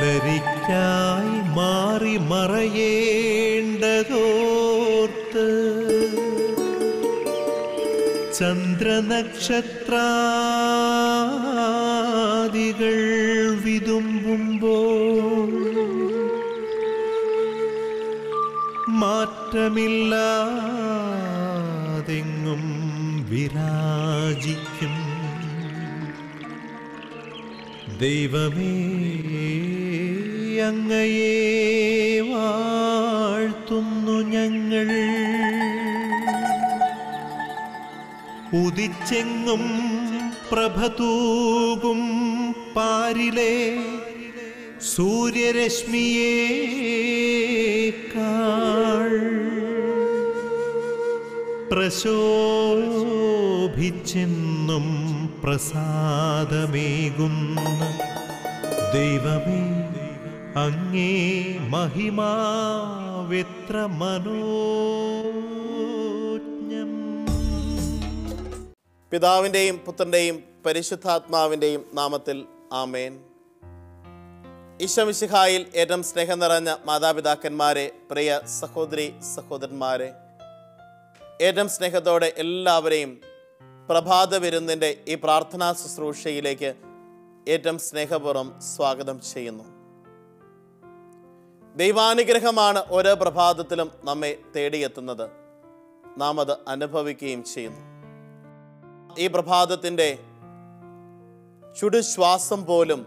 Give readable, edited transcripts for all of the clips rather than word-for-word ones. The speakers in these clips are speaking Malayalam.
പുലരിക്കായി മാറി മറയേണ്ടതോർത്ത് ചന്ദ്രനക്ഷത്രാദികൾ വിതുമ്പുമ്പോൾ മാറ്റമില്ലാതെങ്ങും വിരാജിക്കും ദൈവമേ, അങ്ങയെ വാഴ്ത്തുന്നു ഞങ്ങൾ. ഉദിച്ചെങ്ങും പ്രഭതൂകും പാരിലെ സൂര്യരശ്മിയേക്കാൾ പ്രശോഭിച്ചെന്നും പ്രസാദമേകുന്ന ദൈവമേ, അങ്ങേ മഹിമാവെത്ര മനോജ്ഞം. പിതാവിൻ്റെയും പുത്രൻ്റെയും പരിശുദ്ധാത്മാവിൻ്റെയും നാമത്തിൽ ആമേൻ. ഈശോമിശിഹായിൽ ഏറ്റവും സ്നേഹം നിറഞ്ഞ മാതാപിതാക്കന്മാരെ, പ്രിയ സഹോദരി സഹോദരന്മാരെ, ഏറ്റവും സ്നേഹത്തോടെ എല്ലാവരെയും പ്രഭാത വിരുന്നിൻ്റെ ഈ പ്രാർത്ഥനാ ശുശ്രൂഷയിലേക്ക് ഏറ്റവും സ്നേഹപൂർവ്വം സ്വാഗതം ചെയ്യുന്നു. ദൈവാനുഗ്രഹമാണ് ഓരോ പ്രഭാതത്തിലും നമ്മെ തേടിയെത്തുന്നത്. നാം അത് അനുഭവിക്കുകയും ചെയ്യുന്നു. ഈ പ്രഭാതത്തിൻ്റെ ചുടുശ്വാസം പോലും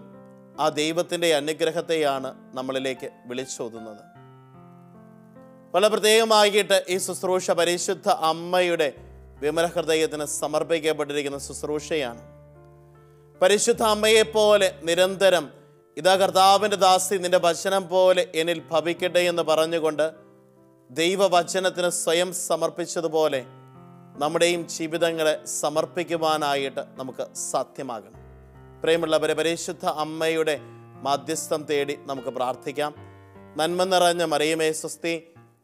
ആ ദൈവത്തിൻ്റെ അനുഗ്രഹത്തെയാണ് നമ്മളിലേക്ക് വിളിച്ചോതുന്നത്. വളരെ പ്രത്യേകമായിട്ട് ഈ ശുശ്രൂഷ പരിശുദ്ധ അമ്മയുടെ വിമല ഹൃദയത്തിന് സമർപ്പിക്കപ്പെട്ടിരിക്കുന്ന ശുശ്രൂഷയാണ്. പരിശുദ്ധ അമ്മയെപ്പോലെ നിരന്തരം ഇതാ കർത്താവിൻ്റെ ദാസി നിന്റെ വചനം പോലെ എന്നിൽ ഭവിക്കട്ടെ എന്ന് പറഞ്ഞുകൊണ്ട് ദൈവവചനത്തിന് സ്വയം സമർപ്പിച്ചതുപോലെ നമ്മുടെയും ജീവിതങ്ങളെ സമർപ്പിക്കുവാനായിട്ട് നമുക്ക് സാധ്യമാകണം. പ്രിയമുള്ളവരെ, പരിശുദ്ധ അമ്മയുടെ മാധ്യസ്ഥം തേടി നമുക്ക് പ്രാർത്ഥിക്കാം. നന്മ നിറഞ്ഞ മറിയമേ സ്വസ്തി,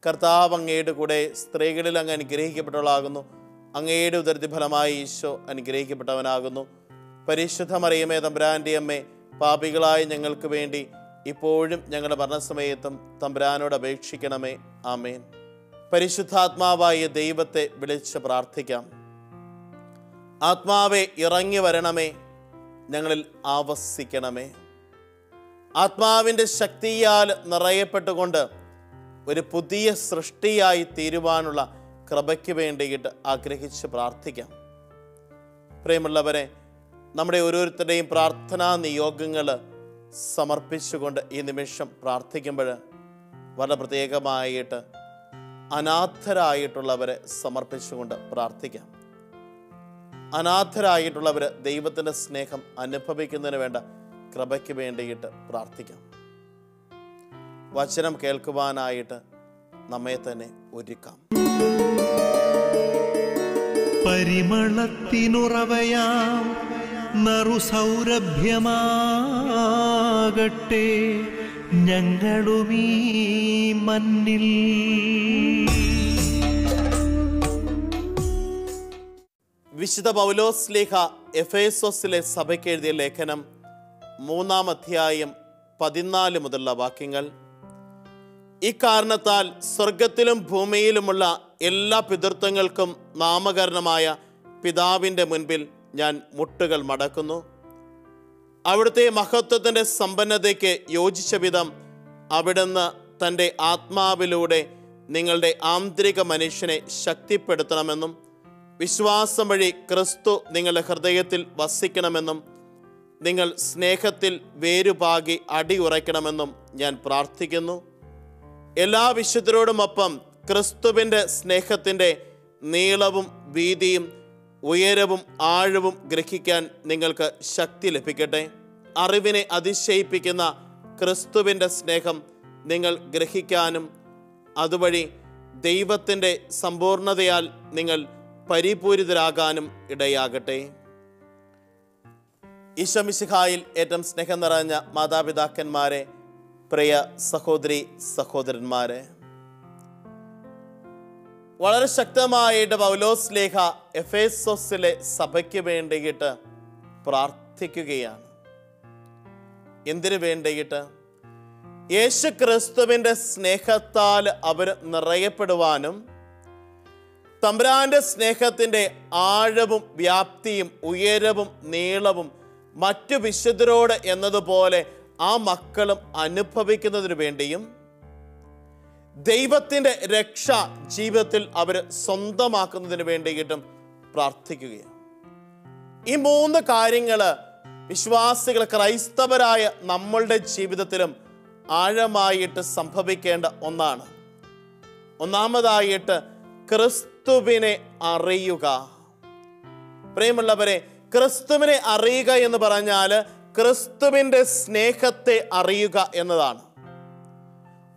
കർത്താവ് അങ്ങയുടെ കൂടെ സ്ത്രീകളിൽ അങ്ങ് അനുഗ്രഹിക്കപ്പെട്ടവളാകുന്നു. അങ്ങയുടെ ഉദരഫലമായി ഈശോ അനുഗ്രഹിക്കപ്പെട്ടവനാകുന്നു. പരിശുദ്ധ മറിയമേ തമ്പുരാൻ്റെ അമ്മേ, പാപികളായ ഞങ്ങൾക്ക് വേണ്ടി ഇപ്പോഴും ഞങ്ങളുടെ മരണസമയത്തും തമ്പുരാനോട് അപേക്ഷിക്കണമേ. ആമേൻ. പരിശുദ്ധാത്മാവായ ദൈവത്തെ വിളിച്ച് പ്രാർത്ഥിക്കാം. ആത്മാവെ ഇറങ്ങി വരണമേ, ഞങ്ങളിൽ ആവസിക്കണമേ. ആത്മാവിൻ്റെ ശക്തിയാൽ നിറയപ്പെട്ടുകൊണ്ട് ഒരു പുതിയ സൃഷ്ടിയായി തീരുവാനുള്ള കൃപയ്ക്ക് വേണ്ടിയിട്ട് ആഗ്രഹിച്ച് പ്രാർത്ഥിക്കാം. പ്രിയമുള്ളവരെ, നമ്മുടെ ഓരോരുത്തരുടെയും പ്രാർത്ഥനാ നിയോഗങ്ങൾ സമർപ്പിച്ചുകൊണ്ട് ഈ നിമിഷം പ്രാർത്ഥിക്കുമ്പോൾ വളരെ പ്രത്യേകമായിട്ട് അനാഥരായിട്ടുള്ളവരെ സമർപ്പിച്ചുകൊണ്ട് പ്രാർത്ഥിക്കാം. അനാഥരായിട്ടുള്ളവർ ദൈവത്തിൻ്റെ സ്നേഹം അനുഭവിക്കുന്നതിന് വേണ്ട കൃപയ്ക്ക് വേണ്ടിയിട്ട് പ്രാർത്ഥിക്കാം. വചനം കേൾക്കുവാനായിട്ട് നമ്മെ തന്നെ ഒരുക്കാം. പരിമളത്തിനുറവയാം നറുസൗരഭ്യമാകട്ടെ ഞങ്ങളുമീ മണ്ണിൽ. വിശുദ്ധ പൗലോസ് ശ്ലീഹ എഫേസോസിലെ സഭയ്ക്ക് എഴുതിയ ലേഖനം 3-ാം അധ്യായം 14 മുതലുള്ള വാക്യങ്ങൾ. ഇക്കാരണത്താൽ സ്വർഗത്തിലും ഭൂമിയിലുമുള്ള എല്ലാ പിതൃത്വങ്ങൾക്കും നാമകരണമായ പിതാവിൻ്റെ മുൻപിൽ ഞാൻ മുട്ടുകൾ മടക്കുന്നു. അവിടുത്തെ മഹത്വത്തിൻ്റെ സമ്പന്നതയ്ക്ക് യോജിച്ച വിധം അവിടുന്ന് തൻ്റെ ആത്മാവിലൂടെ നിങ്ങളുടെ ആന്തരിക മനുഷ്യനെ ശക്തിപ്പെടുത്തണമെന്നും വിശ്വാസം വഴി ക്രിസ്തു നിങ്ങളുടെ ഹൃദയത്തിൽ വസിക്കണമെന്നും നിങ്ങൾ സ്നേഹത്തിൽ വേരുപാകി അടിയുറയ്ക്കണമെന്നും ഞാൻ പ്രാർത്ഥിക്കുന്നു. എല്ലാ വിശുദ്ധരോടുമൊപ്പം ക്രിസ്തുവിൻ്റെ സ്നേഹത്തിൻ്റെ നീളവും വീതിയും ഉയരവും ആഴവും ഗ്രഹിക്കാൻ നിങ്ങൾക്ക് ശക്തി ലഭിക്കട്ടെ. അറിവിനെ അതിശയിപ്പിക്കുന്ന ക്രിസ്തുവിൻ്റെ സ്നേഹം നിങ്ങൾ ഗ്രഹിക്കാനും അതുവഴി ദൈവത്തിൻ്റെ സമ്പൂർണതയാൽ നിങ്ങൾ പരിപൂരിതരാകാനും ഇടയാകട്ടെ. ഈശോമിശിഹായിൽ ഏറ്റവും സ്നേഹം നിറഞ്ഞ മാതാപിതാക്കന്മാരെ, പ്രിയ സഹോദരി സഹോദരന്മാരെ, വളരെ ശക്തമായിട്ട് പൗലോസ് ശ്ലീഹ എഫേസോസിലെ സഭയ്ക്ക് വേണ്ടിയിട്ട് പ്രാർത്ഥിക്കുകയാണ്. എന്തിനു വേണ്ടിയിട്ട്? യേശു ക്രിസ്തുവിൻ്റെ സ്നേഹത്താൽ അവർ നിറയപ്പെടുവാനും തമ്പുരാന്റെ സ്നേഹത്തിൻ്റെ ആഴവും വ്യാപ്തിയും ഉയരവും നീളവും മറ്റു വിശുദ്ധരോട് എന്നതുപോലെ ആ മക്കളും അനുഭവിക്കുന്നതിന് വേണ്ടിയും ദൈവത്തിൻ്റെ രക്ഷ ജീവിതത്തിൽ അവർ സ്വന്തമാക്കുന്നതിന് വേണ്ടിയിട്ടും പ്രാർത്ഥിക്കുകയാണ്. ഈ 3 കാര്യങ്ങൾ വിശ്വാസികൾ, ക്രൈസ്തവരായ നമ്മളുടെ ജീവിതത്തിലും ആഴമായിട്ട് സംഭവിക്കേണ്ട ഒന്നാണ്. ഒന്നാമതായിട്ട് ക്രിസ്തുവിനെ അറിയുക. പ്രിയമുള്ളവരെ, ക്രിസ്തുവിനെ അറിയുക എന്ന് പറഞ്ഞാൽ ക്രിസ്തുവിൻ്റെ സ്നേഹത്തെ അറിയുക എന്നതാണ്.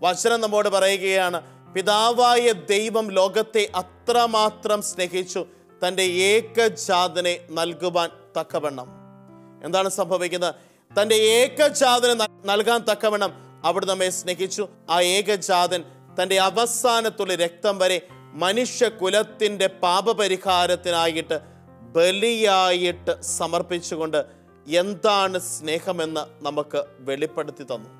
വചനം നമ്മോട് പറയുകയാണ്, പിതാവായ ദൈവം ലോകത്തെ അത്രമാത്രം സ്നേഹിച്ചു തൻ്റെ ഏകജാതനെ നൽകുവാൻ തക്കവണ്ണം. എന്താണ് സംഭവിക്കുന്നത്? തൻ്റെ ഏകജാതനെ നൽകാൻ തക്കവണ്ണം അവിടെ നമ്മെ സ്നേഹിച്ചു. ആ ഏകജാതൻ തൻ്റെ അവസാനത്തുള്ള രക്തം വരെ മനുഷ്യകുലത്തിൻ്റെ പാപപരിഹാരത്തിനായിട്ട് ബലിയായിട്ട് സമർപ്പിച്ചുകൊണ്ട് എന്താണ് സ്നേഹമെന്ന് നമുക്ക് വെളിപ്പെടുത്തി തന്നു.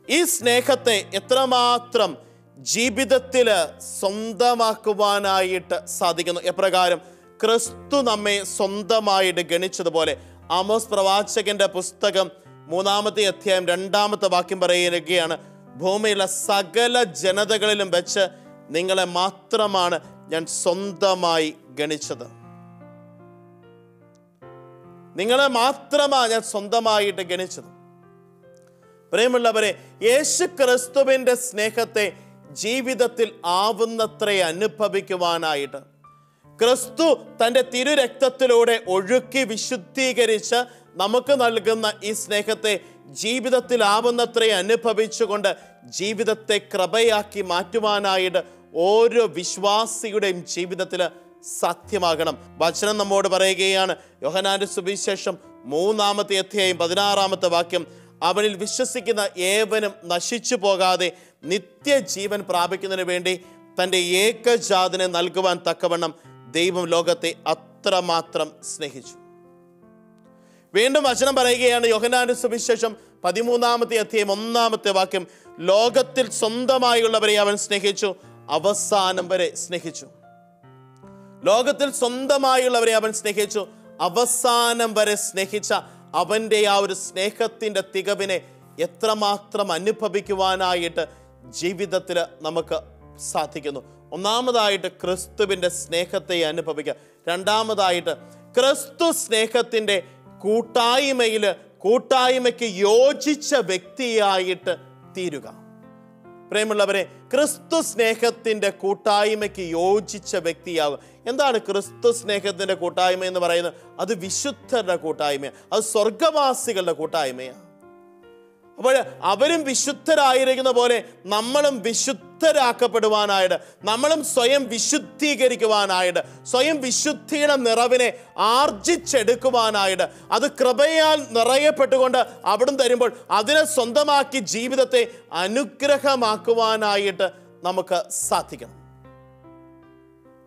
ഈ സ്നേഹത്തെ എത്രമാത്രം ജീവിതത്തിൽ സ്വന്തമാക്കുവാനായിട്ട് സാധിക്കുന്നു. എപ്രകാരം ക്രിസ്തു നമ്മെ സ്വന്തമായിട്ട് ഗണിച്ചതുപോലെ ആമോസ് പ്രവാചകന്റെ പുസ്തകം 3-ാമത്തെ അധ്യായം 2-ാമത്തെ വാക്യം പറയുകയാണ്, ഭൂമിയിലെ സകല ജനതകളിലും വെച്ച് നിങ്ങളെ മാത്രമാണ് ഞാൻ സ്വന്തമായി ഗണിച്ചത്. നിങ്ങളെ മാത്രമാണ് ഞാൻ സ്വന്തമായിട്ട് ഗണിച്ചത്. പ്രിയമുള്ളവരെ, യേശു ക്രിസ്തുവിൻ്റെ സ്നേഹത്തെ ജീവിതത്തിൽ ആവുന്നത്ര അനുഭവിക്കുവാനായിട്ട് ക്രിസ്തു തൻ്റെ തിരുരക്തത്തിലൂടെ ഒഴുക്കി വിശുദ്ധീകരിച്ച് നമുക്ക് നൽകുന്ന ഈ സ്നേഹത്തെ ജീവിതത്തിൽ ആവുന്നത്ര അനുഭവിച്ചുകൊണ്ട് ജീവിതത്തെ കൃപയാക്കി മാറ്റുവാനായിട്ട് ഓരോ വിശ്വാസിയുടെയും ജീവിതത്തിൽ സാധ്യമാകണം. വചനം നമ്മോട് പറയുകയാണ്, യോഹന്നാന്റെ സുവിശേഷം 3-ാമത്തെ അധ്യായം 16-ാമത്തെ വാക്യം, അവനിൽ വിശ്വസിക്കുന്ന ഏവനും നശിച്ചു പോകാതെ നിത്യജീവൻ പ്രാപിക്കുന്നതിന് വേണ്ടി തൻ്റെ ഏകജാതനെ നൽകുവാൻ തക്കവണ്ണം ദൈവം ലോകത്തെ അത്രമാത്രം സ്നേഹിച്ചു. വീണ്ടും വചനം പറയുകയാണ്, യോഹന്നാന്റെ സുവിശേഷം 13-ാമത്തെ അധ്യായം 1-ാമത്തെ വാക്യം, ലോകത്തിൽ സ്വന്തമായുള്ളവരെ അവൻ സ്നേഹിച്ചു, അവസാനം വരെ സ്നേഹിച്ചു. ലോകത്തിൽ സ്വന്തമായുള്ളവരെ അവൻ സ്നേഹിച്ചു, അവസാനം വരെ സ്നേഹിച്ച അവൻ്റെ ആ ഒരു സ്നേഹത്തിൻ്റെ തികവിനെ എത്രമാത്രം അനുഭവിക്കുവാനായിട്ട് ജീവിതത്തിൽ നമുക്ക് സാധിക്കുന്നു. ഒന്നാമതായിട്ട് ക്രിസ്തുവിൻ്റെ സ്നേഹത്തെ അനുഭവിക്കുക. രണ്ടാമതായിട്ട് ക്രിസ്തു സ്നേഹത്തിൻ്റെ കൂട്ടായ്മയ്ക്ക് യോജിച്ച വ്യക്തിയായിട്ട് തീരുക. പ്രിയമുള്ളവരെ, ക്രിസ്തു സ്നേഹത്തിൻ്റെ കൂട്ടായ്മയ്ക്ക് യോജിച്ച വ്യക്തിയാവുക. എന്താണ് ക്രിസ്തു സ്നേഹത്തിൻ്റെ കൂട്ടായ്മ എന്ന് പറയുന്നത്? അത് വിശുദ്ധരുടെ കൂട്ടായ്മയാണ്, അത് സ്വർഗവാസികളുടെ കൂട്ടായ്മയാണ്. അപ്പോൾ അവരും വിശുദ്ധരായിരിക്കുന്ന പോലെ നമ്മളും വിശുദ്ധരാക്കപ്പെടുവാനായിട്ട്, നമ്മളും സ്വയം വിശുദ്ധീകരിക്കുവാനായിട്ട്, സ്വയം വിശുദ്ധിയുടെ നിറവിനെ ആർജിച്ചെടുക്കുവാനായിട്ട്, അത് കൃപയാൽ നിറയപ്പെട്ടുകൊണ്ട് അവിടുന്ന് തരുമ്പോൾ അതിനെ സ്വന്തമാക്കി ജീവിതത്തെ അനുഗ്രഹമാക്കുവാനായിട്ട് നമുക്ക് സാധിക്കണം.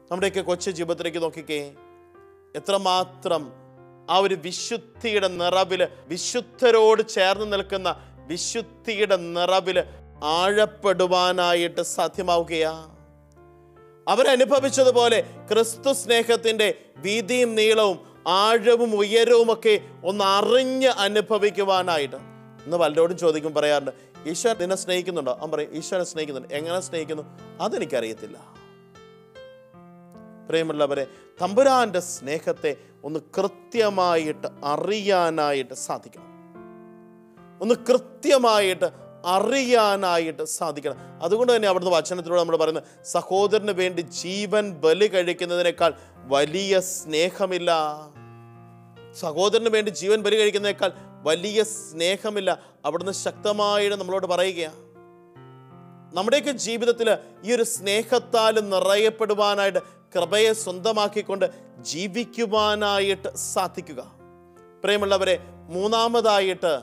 നമ്മുടെയൊക്കെ കൊച്ചു ജീവിതത്തിലേക്ക് നോക്കിക്കേ, എത്രമാത്രം ആ ഒരു വിശുദ്ധിയുടെ നിറവില്, വിശുദ്ധരോട് ചേർന്ന് നിൽക്കുന്ന വിശുദ്ധിയുടെ നിറവില് ആഴപ്പെടുവാനായിട്ട് സാധ്യമാവുകയാ. അവരനുഭവിച്ചതുപോലെ ക്രിസ്തു സ്നേഹത്തിൻ്റെ വീതിയും നീളവും ആഴവും ഉയരവും ഒക്കെ ഒന്ന് അറിഞ്ഞ് അനുഭവിക്കുവാനായിട്ട്. ഇന്ന് പലരോടും ചോദിക്കും, പറയാറുണ്ട്, ഈശോ നിന്നെ സ്നേഹിക്കുന്നുണ്ടോ? അവൻ പറയും, ഈശോനെ സ്നേഹിക്കുന്നുണ്ട്. എങ്ങനെ സ്നേഹിക്കുന്നു? അതെനിക്കറിയത്തില്ല. പ്രിയമുള്ളവരെ, തമ്പുരാന്റെ സ്നേഹത്തെ ഒന്ന് കൃത്യമായിട്ട് അറിയാനായിട്ട് സാധിക്കണം. ഒന്ന് കൃത്യമായിട്ട് അറിയാനായിട്ട് സാധിക്കണം. അതുകൊണ്ട് തന്നെ അവിടുന്ന് വചനത്തിലൂടെ നമ്മൾ പറയുന്നത്, സഹോദരന് വേണ്ടി ജീവൻ ബലി കഴിക്കുന്നതിനേക്കാൾ വലിയ സ്നേഹമില്ല. സഹോദരന് വേണ്ടി ജീവൻ ബലി കഴിക്കുന്നതിനേക്കാൾ വലിയ സ്നേഹമില്ല. അവിടുന്ന് ശക്തമായിട്ട് നമ്മളോട് പറയുകയാണ്. നമ്മുടെയൊക്കെ ജീവിതത്തിൽ ഈ ഒരു സ്നേഹത്താൽ നിറയപ്പെടുവാനായിട്ട്, കൃപയെ സ്വന്തമാക്കിക്കൊണ്ട് ജീവിക്കുവാനായിട്ട് സാധിക്കുക. പ്രിയമുള്ളവരെ, മൂന്നാമതായിട്ട്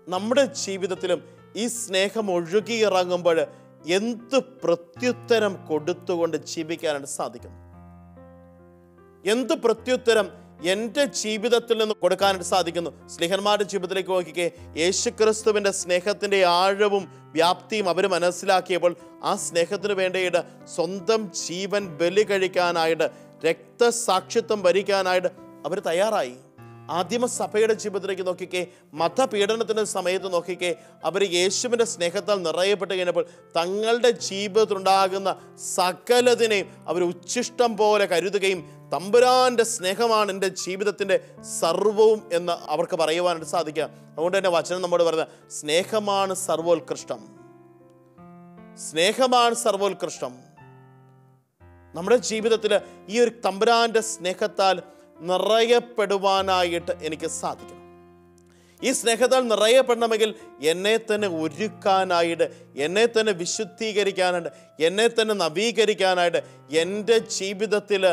നമ്മുടെ ജീവിതത്തിലും ഈ സ്നേഹം ഒഴുകിയിറങ്ങുമ്പോൾ എന്ത് പ്രത്യുത്തരം കൊടുത്തുകൊണ്ട് ജീവിക്കാനായിട്ട് സാധിക്കുന്നു. എന്ത് പ്രത്യുത്തരം എൻ്റെ ജീവിതത്തിൽ നിന്ന് കൊടുക്കാനായിട്ട് സാധിക്കുന്നു. സ്നേഹന്മാരുടെ ജീവിതത്തിലേക്ക് നോക്കിക്കേ, യേശുക്രിസ്തുവിൻ്റെ സ്നേഹത്തിൻ്റെ ആഴവും വ്യാപ്തിയും അവർ മനസ്സിലാക്കിയപ്പോൾ ആ സ്നേഹത്തിന് വേണ്ടിയിട്ട് സ്വന്തം ജീവൻ ബലി കഴിക്കാനായിട്ട്, രക്തസാക്ഷിത്വം ഭരിക്കാനായിട്ട് അവർ തയ്യാറായി. ആദിമസഭയുടെ ജീവിതത്തിലേക്ക് നോക്കിക്കേ, മതപീഡനത്തിൻ്റെ സമയത്ത് നോക്കിക്കേ, അവർ യേശുവിൻ്റെ സ്നേഹത്താൽ നിറയപ്പെട്ട് കഴിഞ്ഞപ്പോൾ തങ്ങളുടെ ജീവിതത്തിലുണ്ടാകുന്ന സകലതിനെയും അവർ ഉച്ഛിഷ്ടം പോലെ കരുതുകയും തമ്പുരാൻ്റെ സ്നേഹമാണ് എൻ്റെ ജീവിതത്തിൻ്റെ സർവവും എന്ന് അവർക്ക് പറയുവാനായിട്ട് സാധിക്കുക. അതുകൊണ്ട് തന്നെ വചനം നമ്മോട് പറയുന്നത് സ്നേഹമാണ് സർവോത്കൃഷ്ടം. സ്നേഹമാണ് സർവോത്കൃഷ്ടം. നമ്മുടെ ജീവിതത്തിൽ ഈ ഒരു തമ്പുരാൻ്റെ സ്നേഹത്താൽ നിറയപ്പെടുവാനായിട്ട് എനിക്ക് സാധിക്കണം. ഈ സ്നേഹത്താൽ നിറയപ്പെടണമെങ്കിൽ എന്നെ തന്നെ ഒരുക്കാനായിട്ട്, എന്നെ തന്നെ വിശുദ്ധീകരിക്കാനായിട്ട്, എന്നെ തന്നെ നവീകരിക്കാനായിട്ട്, എൻ്റെ ജീവിതത്തിൽ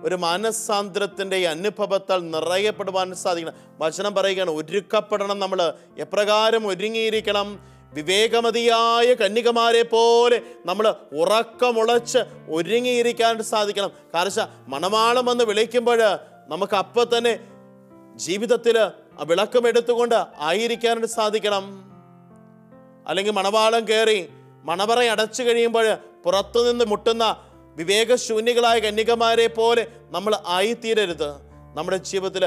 ഒരു മാനസാന്തരത്തിൻ്റെ അനുഭവത്താൽ നിറയപ്പെടുവാൻ സാധിക്കണം. വചനം പറയുകയാണ്, ഒരുക്കപ്പെടണം. നമ്മൾ എപ്രകാരം ഒരുങ്ങിയിരിക്കണം? വിവേകമതിയായ കന്യകമാരെ പോലെ നമ്മൾ ഉറക്കമുളച്ച് ഒരുങ്ങിയിരിക്കാൻ സാധിക്കണം. കാരണം മണവാളം വന്ന് വിളിക്കുമ്പോൾ നമുക്ക് അപ്പം തന്നെ ജീവിതത്തിൽ വിളക്കം എടുത്തുകൊണ്ട് ആയിരിക്കാനായിട്ട് സാധിക്കണം. അല്ലെങ്കിൽ മണവാളം കയറി മണവറ അടച്ചു കഴിയുമ്പോൾ പുറത്തുനിന്ന് മുട്ടുന്ന വിവേകശൂന്യകളായ കന്യകമാരെ പോലെ നമ്മൾ ആയിത്തീരരുത്. നമ്മുടെ ജീവിതത്തിൽ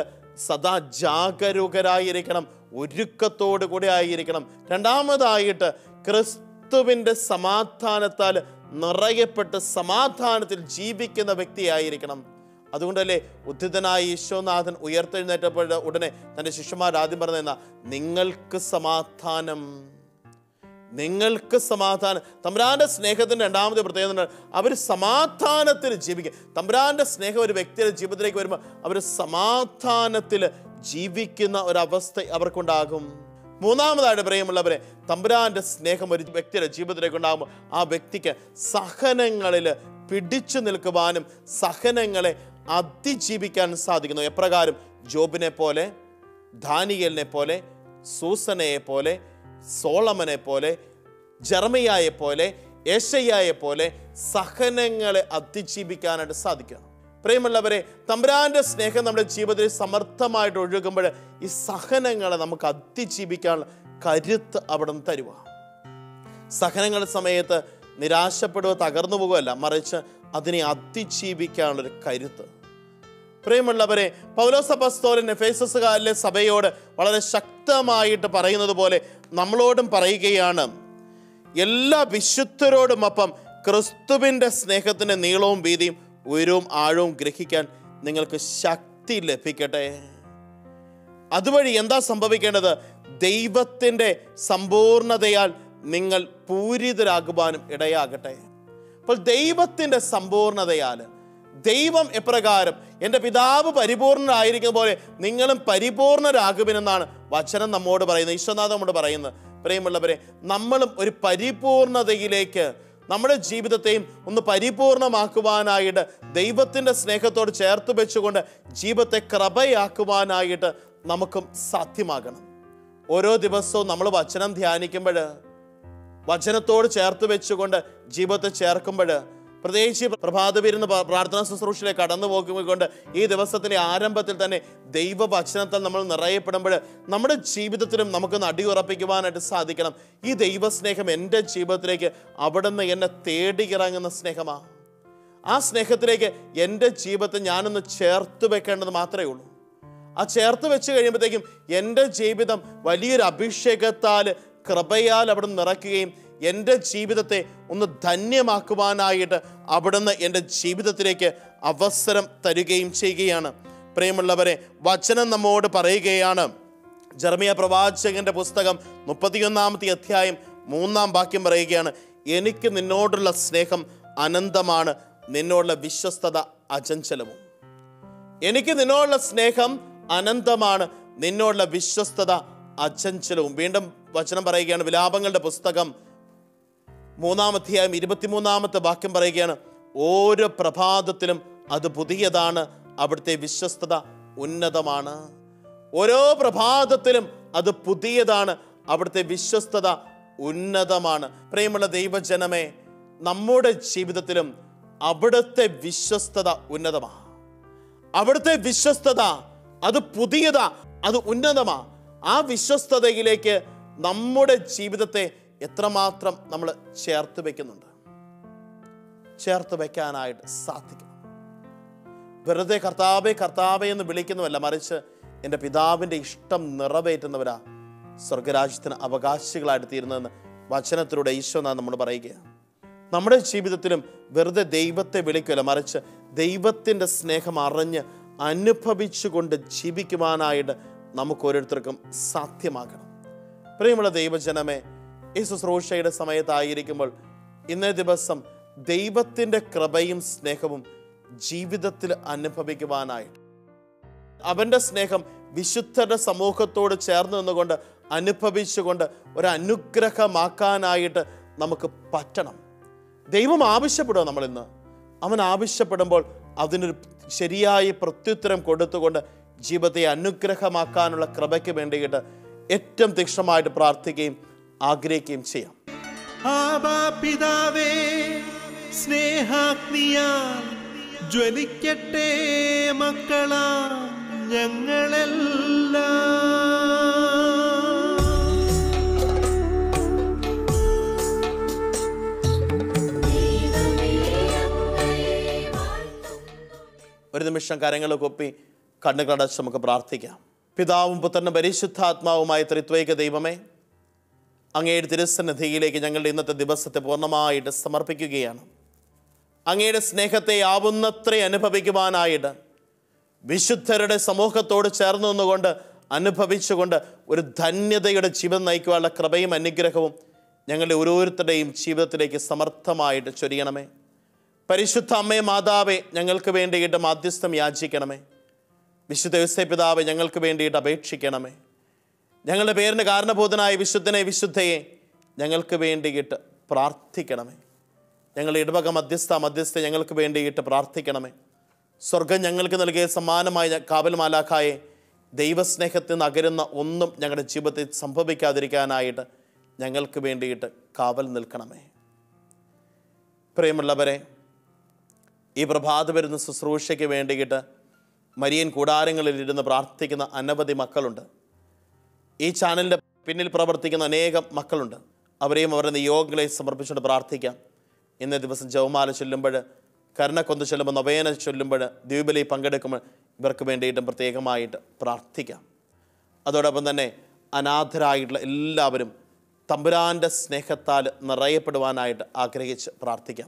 സദാ ജാഗരൂകരായിരിക്കണം, ഒരുക്കത്തോടു കൂടി ആയിരിക്കണം. രണ്ടാമതായിട്ട് ക്രിസ്തുവിൻ്റെ സമാധാനത്താൽ നിറയപ്പെട്ട് സമാധാനത്തിൽ ജീവിക്കുന്ന വ്യക്തിയായിരിക്കണം. അതുകൊണ്ടല്ലേ ഉദ്ധിതനായ ഈശോനാഥൻ ഉയർത്തെഴുന്നേറ്റപ്പോൾ ഉടനെ തൻ്റെ ശിഷ്യന്മാർ ആദ്യം പറഞ്ഞ നിങ്ങൾക്ക് സമാധാനം, നിങ്ങൾക്ക് സമാധാനം. തമ്പുരാന്റെ സ്നേഹത്തിൻ്റെ രണ്ടാമത്തെ പ്രത്യേകത, അവർ സമാധാനത്തിൽ ജീവിക്കും. തമ്പുരാന്റെ സ്നേഹം ഒരു വ്യക്തിയുടെ ജീവിതത്തിലേക്ക് വരുമ്പോൾ അവർ സമാധാനത്തിൽ ജീവിക്കുന്ന ഒരവസ്ഥ അവർക്കുണ്ടാകും. മൂന്നാമതായിട്ട് പ്രിയമുള്ളവരെ, തമ്പുരാന്റെ സ്നേഹം ഒരു വ്യക്തിയുടെ ജീവിതത്തിലേക്ക് ഉണ്ടാകുമ്പോൾ ആ വ്യക്തിക്ക് സഹനങ്ങളിൽ പിടിച്ചു നിൽക്കുവാനും സഹനങ്ങളെ അതിജീവിക്കാൻ സാധിക്കുന്നു. എപ്രകാരം? ജോബിനെ പോലെ, ദാനിയേലിനെ പോലെ, സൂസനയെ പോലെ, സോളമനെ പോലെ, ജെറമിയായെ പോലെ, യെശയ്യായെ പോലെ സഹനങ്ങളെ അതിജീവിക്കാനായിട്ട് സാധിക്കണം. പ്രിയമുള്ളവരെ, തമ്പുരാന്റെ സ്നേഹം നമ്മുടെ ജീവിതത്തിൽ സമർത്ഥമായിട്ട് ഒഴുകുമ്പോൾ ഈ സഹനങ്ങളെ നമുക്ക് അതിജീവിക്കാനുള്ള കരുത്ത് അവിടെ നിന്ന് തരുക. സഹനങ്ങളുടെ സമയത്ത് നിരാശപ്പെടുക, തകർന്നു പോകുകയല്ല, മറിച്ച് അതിനെ അതിജീവിക്കാനുള്ളൊരു കരുത്ത്. പ്രിയമുള്ളവരെ, പൗലോസ് അപ്പോസ്തലൻ എഫേസസുകാരിലെ സഭയോട് വളരെ ശക്തമായിട്ട് പറയുന്നത് പോലെ നമ്മളോടും പറയുകയാണ്, എല്ലാ വിശുദ്ധരോടുമൊപ്പം ക്രിസ്തുവിൻ്റെ സ്നേഹത്തിൻ്റെ നീളവും വീതിയും ഉയരവും ആഴവും ഗ്രഹിക്കാൻ നിങ്ങൾക്ക് ശക്തി ലഭിക്കട്ടെ. അതുവഴി എന്താ സംഭവിക്കേണ്ടത്? ദൈവത്തിൻ്റെ സമ്പൂർണതയാൽ നിങ്ങൾ പൂരിതരാകുവാനും ഇടയാകട്ടെ. അപ്പോൾ ദൈവത്തിൻ്റെ സമ്പൂർണതയാൽ, ദൈവം എപ്രകാരം എൻ്റെ പിതാവ് പരിപൂർണനായിരിക്കുന്ന പോലെ നിങ്ങളും പരിപൂർണരാകുമെന്നാണ് വചനം നമ്മോട് പറയുന്നത്, ഈശ്വനാഥൻ നമ്മോട് പറയുന്നത്. പ്രിയമുള്ളവരെ, നമ്മളും ഒരു പരിപൂർണതയിലേക്ക് നമ്മുടെ ജീവിതത്തെയും ഒന്ന് പരിപൂർണമാക്കുവാനായിട്ട് ദൈവത്തിൻ്റെ സ്നേഹത്തോട് ചേർത്ത് വെച്ചുകൊണ്ട് ജീവിതത്തെ കൃപയാക്കുവാനായിട്ട് നമുക്കും സാധ്യമാകണം. ഓരോ ദിവസവും നമ്മൾ വചനം ധ്യാനിക്കുമ്പോൾ, വചനത്തോട് ചേർത്ത് വെച്ചുകൊണ്ട് ജീവിതത്തെ ചേർക്കുമ്പോൾ, പ്രത്യേകിച്ച് പ്രഭാതവിരുന്ന് പ്രാർത്ഥനാ ശുശ്രൂഷയിലേക്ക് കടന്നു പോകുമ്പോൾ ഈ ദിവസത്തിൻ്റെ ആരംഭത്തിൽ തന്നെ ദൈവവചനത്താൽ നമ്മൾ നിറയപ്പെടുമ്പോൾ നമ്മുടെ ജീവിതത്തിലും നമുക്കൊന്ന് അടിയുറപ്പിക്കുവാനായിട്ട് സാധിക്കണം. ഈ ദൈവസ്നേഹം എൻ്റെ ജീവിതത്തിലേക്ക് അവിടുന്ന് എന്നെ തേടി ഇറങ്ങുന്ന സ്നേഹമാണ്. ആ സ്നേഹത്തിലേക്ക് എൻ്റെ ജീവിതത്തെ ഞാനൊന്ന് ചേർത്ത് വെക്കേണ്ടത് മാത്രമേ ഉള്ളൂ. ആ ചേർത്ത് വെച്ച് കഴിയുമ്പോഴത്തേക്കും എൻ്റെ ജീവിതം വലിയൊരു അഭിഷേകത്താൽ, കൃപയാൽ അവിടുന്ന് നിറയ്ക്കുകയും എൻ്റെ ജീവിതത്തെ ഒന്ന് ധന്യമാക്കുവാനായിട്ട് അവിടുന്ന് എൻ്റെ ജീവിതത്തിലേക്ക് അവസരം തരികയും ചെയ്യുകയാണ്. പ്രിയമുള്ളവരെ, വചനം നമ്മോട് പറയുകയാണ്, ജെറമിയ പ്രവാചകന്റെ പുസ്തകം 31-ാമത്തെ അധ്യായം 3-ാം വാക്യം പറയുകയാണ്, എനിക്ക് നിന്നോടുള്ള സ്നേഹം അനന്തമാണ്, നിന്നോടുള്ള വിശ്വസ്തത അചഞ്ചലവും. എനിക്ക് നിന്നോടുള്ള സ്നേഹം അനന്തമാണ്, നിന്നോടുള്ള വിശ്വസ്തത അചഞ്ചലവും. വീണ്ടും വചനം പറയുകയാണ്, വിലാപങ്ങളുടെ പുസ്തകം 3-ാം അധ്യായം 23-ാമത്തെ വാക്യം പറയുകയാണ്, ഓരോ പ്രഭാതത്തിലും അത് പുതിയതാണ്, അവിടുത്തെ വിശ്വസ്തത ഉന്നതമാണ്. ഓരോ പ്രഭാതത്തിലും അത് പുതിയതാണ്, അവിടുത്തെ വിശ്വസ്തത ഉന്നതമാണ്. പ്രിയമുള്ള ദൈവജനമേ, നമ്മുടെ ജീവിതത്തിലും അവിടുത്തെ വിശ്വസ്തത ഉന്നതമാണ്. അവിടുത്തെ വിശ്വസ്തത അത് പുതിയതാ, അത് ഉന്നതമാ. ആ വിശ്വസ്തതയിലേക്ക് നമ്മുടെ ജീവിതത്തെ എത്രമാത്രം നമ്മൾ ചേർത്ത് വെക്കുന്നുണ്ട്, ചേർത്ത് വെക്കാനായിട്ട് സാധിക്കണം. വെറുതെ കർത്താവേ കർത്താവേ എന്ന് വിളിക്കുന്നുവല്ല, മറിച്ച് എൻ്റെ പിതാവിൻ്റെ ഇഷ്ടം നിറവേറ്റുന്നവരാ സ്വർഗരാജ്യത്തിന് അവകാശികളായിട്ട് തീരുന്നതെന്ന് വചനത്തിലൂടെ ഈശോനാഥ് നമ്മൾ പറയുകയാണ്. നമ്മുടെ ജീവിതത്തിലും വെറുതെ ദൈവത്തെ വിളിക്കില്ല, മറിച്ച് ദൈവത്തിൻ്റെ സ്നേഹം അറിഞ്ഞ് അനുഭവിച്ചുകൊണ്ട് ജീവിക്കുവാനായിട്ട് നമുക്ക് ഓരോരുത്തർക്കും സാധ്യമാകണം. പ്രിയമുള്ള ദൈവജനമേ, ഈ ശുശ്രൂഷയുടെ സമയത്തായിരിക്കുമ്പോൾ ഇന്നേ ദിവസം ദൈവത്തിൻ്റെ കൃപയും സ്നേഹവും ജീവിതത്തിൽ അനുഭവിക്കുവാനായിട്ട്, അവൻ്റെ സ്നേഹം വിശുദ്ധരുടെ സമൂഹത്തോട് ചേർന്ന് നിന്നുകൊണ്ട് അനുഭവിച്ചുകൊണ്ട് ഒരു അനുഗ്രഹമാക്കാനായിട്ട് നമുക്ക് പറ്റണം. ദൈവം ആവശ്യപ്പെടുക നമ്മളിന്ന്. അവൻ ആവശ്യപ്പെടുമ്പോൾ അതിനൊരു ശരിയായ പ്രത്യുത്തരം കൊടുത്തുകൊണ്ട് ജീവിതത്തെ അനുഗ്രഹമാക്കാനുള്ള കൃപയ്ക്ക് വേണ്ടിയിട്ട് ഏറ്റവും തീക്ഷ്ണമായിട്ട് പ്രാർത്ഥിക്കുകയും ആഗ്രഹിക്കുകയും ചെയ്യാം. ആബാ പിതാവേ, സ്നേഹാഗ്നിയാൽ ജ്വലിക്കട്ടെ മക്കളാ ഞങ്ങളെല്ലാം. ഒരു നിമിഷം കരങ്ങൾ കൊപ്പി കണ്ണുകളടച്ച് നമുക്ക് പ്രാർത്ഥിക്കാം. പിതാവും പുത്രനും പരിശുദ്ധാത്മാവുമായ ത്രിത്വൈക ദൈവമേ, അങ്ങയുടെ തിരുസന്നിധിയിലേക്ക് ഞങ്ങളുടെ ഇന്നത്തെ ദിവസത്തെ പൂർണ്ണമായിട്ട് സമർപ്പിക്കുകയാണ്. അങ്ങയുടെ സ്നേഹത്തെ ആവുന്നത്ര അനുഭവിക്കുവാനായിട്ട് വിശുദ്ധരുടെ സമൂഹത്തോട് ചേർന്ന് നിന്നുകൊണ്ട് അനുഭവിച്ചുകൊണ്ട് ഒരു ധന്യതയുടെ ജീവിതം നയിക്കുവാനുള്ള കൃപയും അനുഗ്രഹവും ഞങ്ങളുടെ ഓരോരുത്തരുടെയും ജീവിതത്തിലേക്ക് സമർത്ഥമായിട്ട് ചൊരിയണമേ. പരിശുദ്ധ അമ്മേ മാതാവേ, ഞങ്ങൾക്ക് വേണ്ടിയിട്ട് മാധ്യസ്ഥം യാചിക്കണമേ. വിശുദ്ധ യോസേപ്പ് പിതാവേ, ഞങ്ങൾക്ക് വേണ്ടിയിട്ട് അപേക്ഷിക്കണമേ. ഞങ്ങളുടെ പേരിന് കാരണഭൂതനായ വിശുദ്ധനെ വിശുദ്ധയെ ഞങ്ങൾക്ക് വേണ്ടിയിട്ട് പ്രാർത്ഥിക്കണമേ. ഞങ്ങളുടെ ഇടവക മധ്യസ്ഥ ഞങ്ങൾക്ക് വേണ്ടിയിട്ട് പ്രാർത്ഥിക്കണമേ. സ്വർഗം ഞങ്ങൾക്ക് നൽകിയ സമ്മാനമായ കാവൽ മാലാഖായെ ദൈവസ്നേഹത്തിൽ നിന്ന് അകരുന്ന ഒന്നും ഞങ്ങളുടെ ജീവിതത്തിൽ സംഭവിക്കാതിരിക്കാനായിട്ട് ഞങ്ങൾക്ക് വേണ്ടിയിട്ട് കാവൽ നിൽക്കണമേ. പ്രിയമുള്ളവരെ, ഈ പ്രഭാത വരുന്ന ശുശ്രൂഷയ്ക്ക് വേണ്ടിയിട്ട് മരിയൻ കൂടാരങ്ങളിലിരുന്ന് പ്രാർത്ഥിക്കുന്ന അനവധി മക്കളുണ്ട്. ഈ ചാനലിൻ്റെ പിന്നിൽ പ്രവർത്തിക്കുന്ന അനേകം മക്കളുണ്ട്. അവരെയും അവരുടെ നിയോഗങ്ങളെ സമർപ്പിച്ചുകൊണ്ട് പ്രാർത്ഥിക്കാം. ഇന്നേ ദിവസം ജപമാല ചൊല്ലുമ്പോൾ, കരുണക്കൊന്ത് ചൊല്ലുമ്പോൾ, നവേന ചൊല്ലുമ്പോൾ, ദ്വീപലി പങ്കെടുക്കുമ്പോൾ ഇവർക്ക് വേണ്ടിയിട്ടും പ്രത്യേകമായിട്ട് പ്രാർത്ഥിക്കാം. അതോടൊപ്പം തന്നെ അനാഥരായിട്ടുള്ള എല്ലാവരും തമ്പുരാൻ്റെ സ്നേഹത്താൽ നിറയപ്പെടുവാനായിട്ട് ആഗ്രഹിച്ച് പ്രാർത്ഥിക്കാം.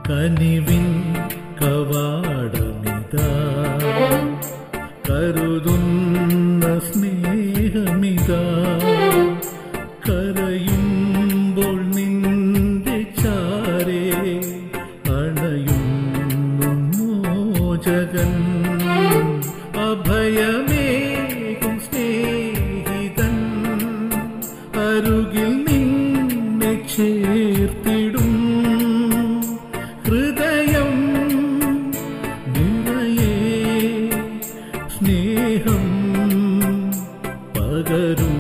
കനിവിൻ കവാടമിതാ, കരുതുന്ന സ്നേഹമിതാ, കരയുമ്പോൾ നിന്റെ ചാരേ അണയുന്നു മോചകൻ, അഭയമേകും സ്നേഹിതൻ, അരുകിൽ നിന്നെ ചേർത്തിടും. ഹൃദയം നിറയെ സ്നേഹം പകരും.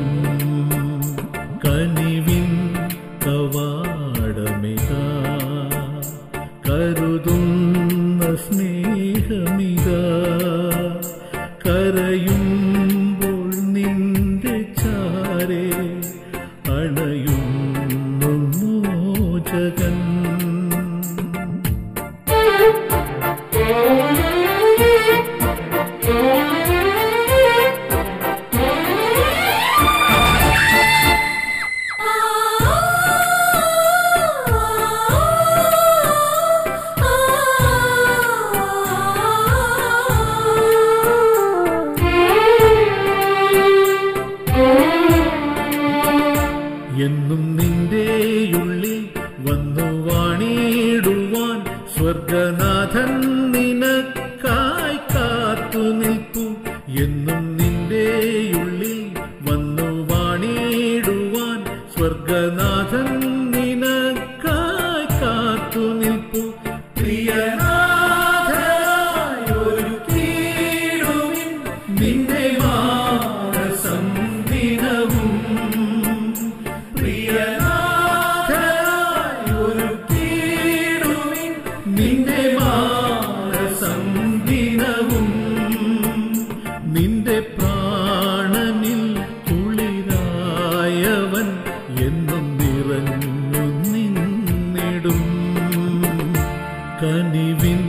എന്നും നിന്റെയുള്ളിൽ വന്നു വാണിടുവാൻ സ്വർഗനാഥൻ നിനക്കായി കാത്തു നിൽപ്പു. എന്നും നിന്റെയുള്ളിൽ വന്നു വാണിടുവാൻ സ്വർഗനാഥൻ നിനക്കായി കാത്തു നിൽപ്പു. പ്രിയനാഥനായൊരു കീഴുവിൻ നിന്റെ മാനസം ദിനവും. പ്രിയനാഥനായൊരു കീഴുവിൻ നിന്റെ മാനസം ദിനവും. നിന്റെ പ്രാണനിൽ കുളിരായവൻ എന്നും നിറഞ്ഞു നിന്നിടും. കനിവിൻ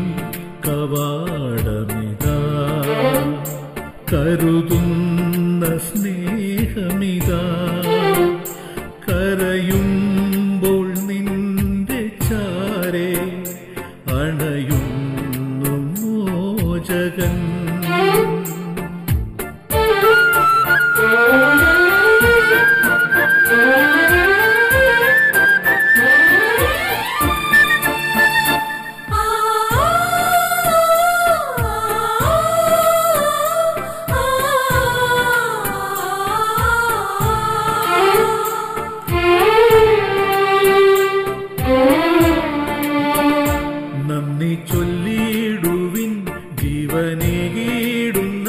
കവാടമിതാ, കരുതുന്ന സ്നേഹമിതാ. കരയുമ്പോൾ നിന്റെ ചാരെ അണയുന്നു മോചകൻ. നന്ദി ചൊല്ലിടുവിൻ ജീവനേകിടുന്ന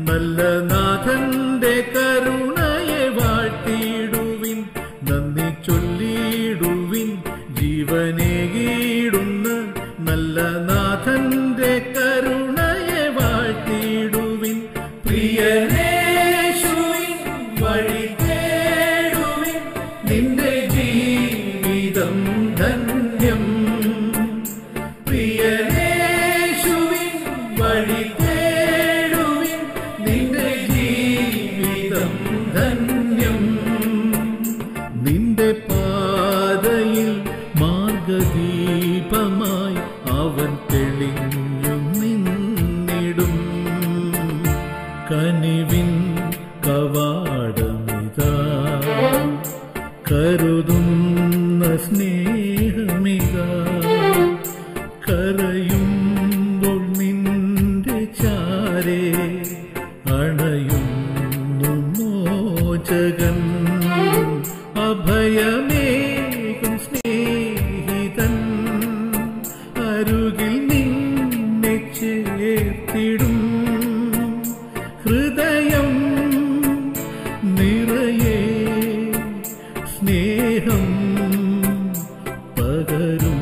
നല്ല നാഥന്റെ കരുണയെ വാഴ്ത്തിടുവിൻ. നന്ദി ചൊല്ലിടുവിൻ ജീവനേകിടുന്ന നല്ല നാഥന്റെ കരുണയെ വാഴ്ത്തിടുവിൻ. പ്രിയനേശുവിൻ വഴി തേടുവിൻ, നിന്റെ ജീവിതം ധന്യം. പ്രിയനേശുവിൻ വഴി തേടുവിൻ, നിന്റെ ജീവിതം ധന്യം. നിന്റെ പാതയിൽ മാർഗദീപമായി അവൻ തെളിഞ്ഞു നിന്നിടും. കനിവിൻ കവാടമിതാ, കരുതുന്ന സ്നേഹമിതാ. കരയുമ്പോൾ നിന്റെ ചാരെ അണയുന്നു മോചകൻ. അഭയമേകും സ്നേഹിതൻ അരുകിൽ നിന്നെ ചേർത്തിടും. ഹൃദയം നിറയെ സ്നേഹം പകരും.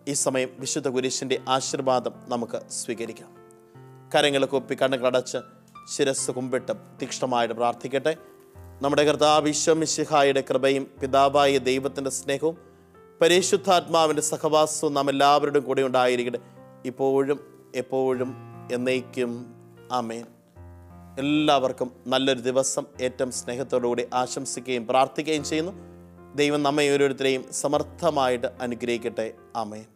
ഈ സമയം വിശുദ്ധ കുരിശിൻ്റെ ആശീർവാദം നമുക്ക് സ്വീകരിക്കാം. കരങ്ങൾ കൊപ്പി കണ്ണുകളടച്ച് ശിരസ് കുമ്പിട്ട് തീക്ഷ്ണമായിട്ട് പ്രാർത്ഥിക്കട്ടെ. നമ്മുടെ കർത്താവ് ഈശോ മിശിഹായുടെ കൃപയും പിതാവായ ദൈവത്തിൻ്റെ സ്നേഹവും പരിശുദ്ധാത്മാവിൻ്റെ സഹവാസവും നാം എല്ലാവരുടെയും കൂടെ ഉണ്ടായിരിക്കട്ടെ, ഇപ്പോഴും എപ്പോഴും എന്നേക്കും. ആമേൻ. എല്ലാവർക്കും നല്ലൊരു ദിവസം ഏറ്റവും സ്നേഹത്തോടുകൂടി ആശംസിക്കുകയും പ്രാർത്ഥിക്കുകയും ചെയ്യുന്നു. ദൈവം നമ്മെ ഓരോരുത്തരെയും സമർത്ഥമായിട്ട് അനുഗ്രഹിക്കട്ടെ. ആമേൻ.